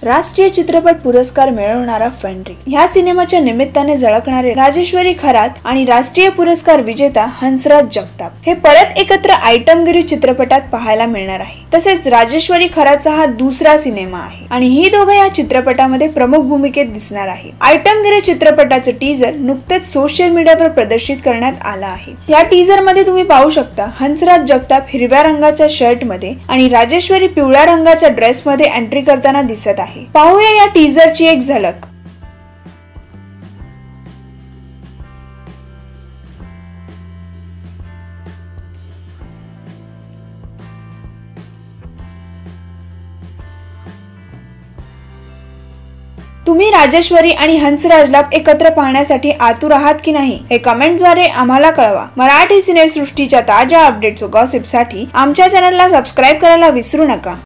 राष्ट्रीय चित्रपट पुरस्कार मिळवणारा फेंड्रिक ह्या सिनेमाच्या निमित्ताने झळकणारे राजेश्वरी खरात आणि राष्ट्रीय पुरस्कार विजेता हंसराज जगताप हे परत एकत्र आयटमगिरी चित्रपटात पाहायला मिळणार आहे। तसेच राजेश्वरी खरातचा हा दुसरा सिनेमा आहे आणि ही दोघं या चित्रपटामध्ये प्रमुख भूमिकेत दिसणार आहे। आयटमगिरी चित्रपटाचं टीजर नुकतेच सोशल मीडियावर प्रदर्शित करण्यात आलं आहे। या टीजर मध्ये तुम्ही पाहू शकता हंसराज जगताप हिरव्या रंगाच्या शर्ट मध्ये आणि राजेश्वरी पिवळ्या रंगाच्या ड्रेस मध्ये एंट्री करताना दिसत आहे। पाहूया या टीजरची एक झलक। तुम्ही राजेश्वरी आणि हंसराजला एकत्र पाहण्यासाठी आतुर आहात की नाही हे कमेंटद्वारे आम्हाला कळवा। मराठी सिनेसृष्टीच्या ताज्या अपडेट्स व गॉसिपसाठी आमच्या चॅनलला सबस्क्राइब करायला विसरू नका।